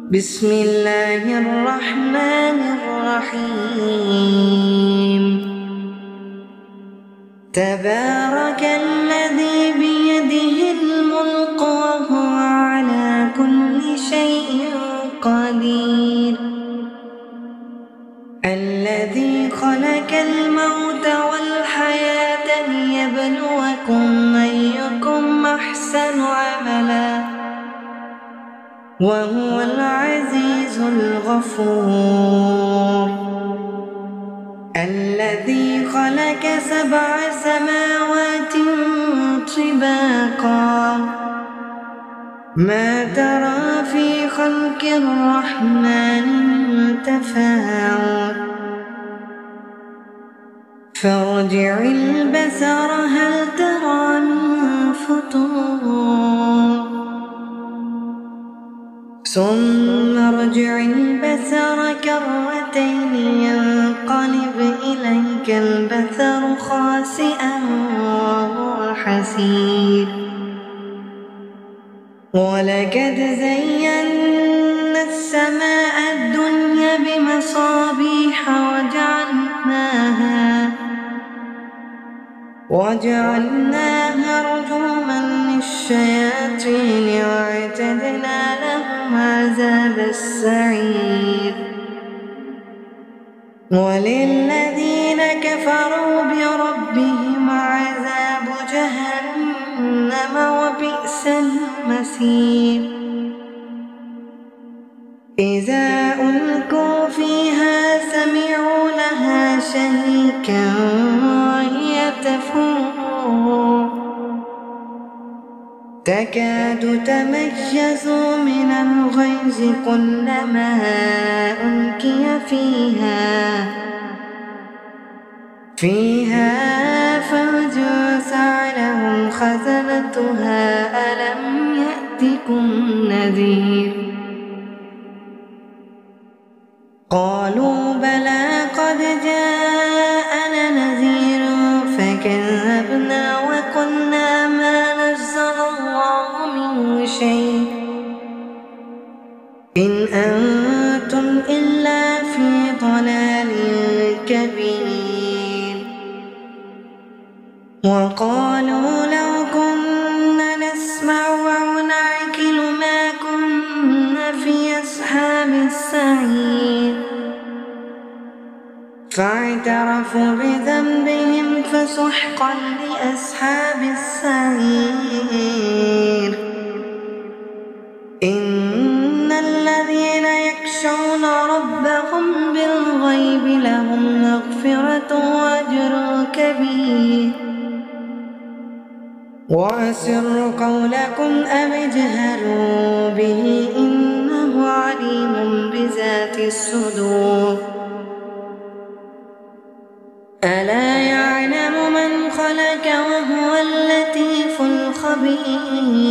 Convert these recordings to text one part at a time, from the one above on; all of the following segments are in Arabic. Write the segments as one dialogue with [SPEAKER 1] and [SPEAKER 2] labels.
[SPEAKER 1] بسم الله الرحمن الرحيم. تبارك الذي بيده الملك وهو على كل شيء قدير. الذي خلق الموت والحياة ليبلوكم أيكم أحسن عملا وهو العزيز الغفور. الذي خلق 7 سماوات طباقا ما ترى في خلق الرحمن من تفاوت فارجع البصر هل ترى من فطور ثم ارجع البصر كرتين ينقلب إليك البصر خاسئا وهو حسير. ولقد زينا السماء الدنيا بمصابيح وجعلناها رجوما للشياطين واعتدنا لهم عذاب السعير. وللذين كفروا بربهم عذاب جهنم وبئس المصير. إذا ألقوا فيها سمعوا لها شهيقا وهي تفور تكاد تميز من الغيظ كلما ألقي فيها فوج سألهم خزنتها ألم يأتكم نذير. قالوا بلى قد جاءنا نذير فكذبنا وقلنا ما نزل الله من شيء إن أنتم إلا في ضلال كبير. وقالوا لو كنا نسمع أو نعقل ما كنا في أصحاب السعير فاعترفوا بذنبهم فسحقا لأصحاب السعير. إن الذين يخشون ربهم بالغيب لهم مغفرة وأجر كبير. وأسروا قولكم أو اجهروا به إنه عليم بذات الصدور. ألا يعلم من خلق وهو اللطيف الخبير.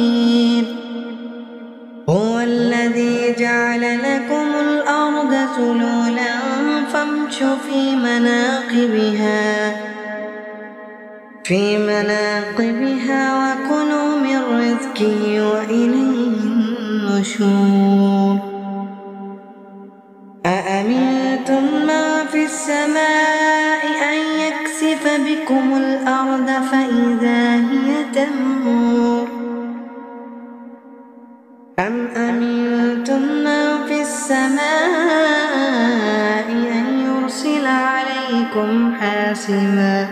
[SPEAKER 1] هو الذي جعل لكم الأرض ذلولا فامشوا في مناقبها وكلوا من رزقه وإليه النشور. أأمنتم من في السماء أن يكسف بكم الأرض فإذا هي تمور أم أمنتم من في السماء أن يرسل عليكم حاصبا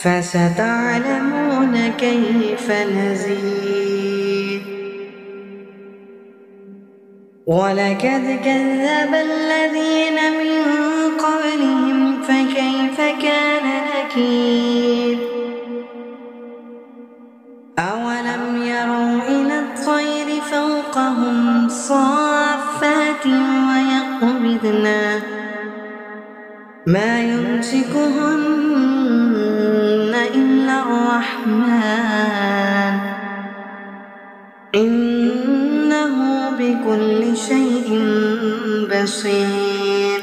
[SPEAKER 1] فستعلمون كيف نذير. ولقد كذب الذين من قبلهم فكيف كان نكير. أولم يروا إلى الطير فوقهم صافات ويقبضن ما يمسكهن إلا الرحمن إنه بكل شيء بصير.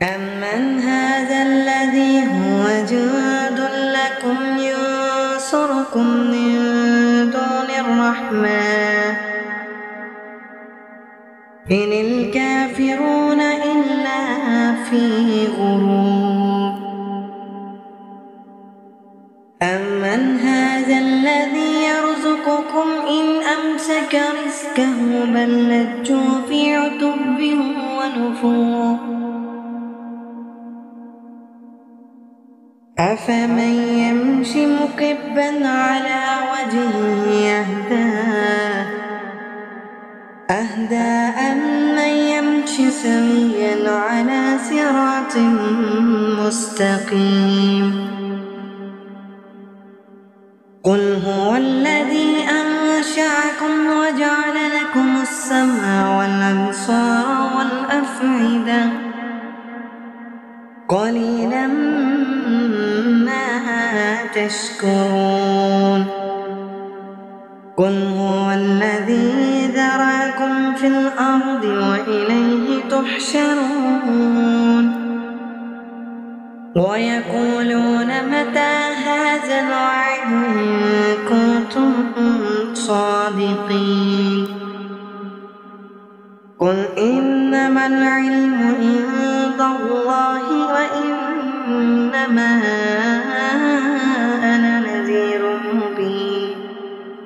[SPEAKER 1] أمن هذا الذي هو جند لكم ينصركم من دون الرحمن إن الكافرون إلا في غرور. أمن هذا الذي يرزقكم إن أمسك رزقه بل لجوا في عتب ونفور. أفمن يمشي مكبا على وجهه أهدى أمن يمشي سويا على صراط مستقيم. قل هو الذي أنشأكم وجعل لكم السمع والأبصار والأفئدة قليلا ما تشكرون. قل هو الذي ذرأكم في الأرض وإليه تحشرون. ويقولون متى هذا الوعد إن كنتم صادقين. قل إنما العلم عند الله وإنما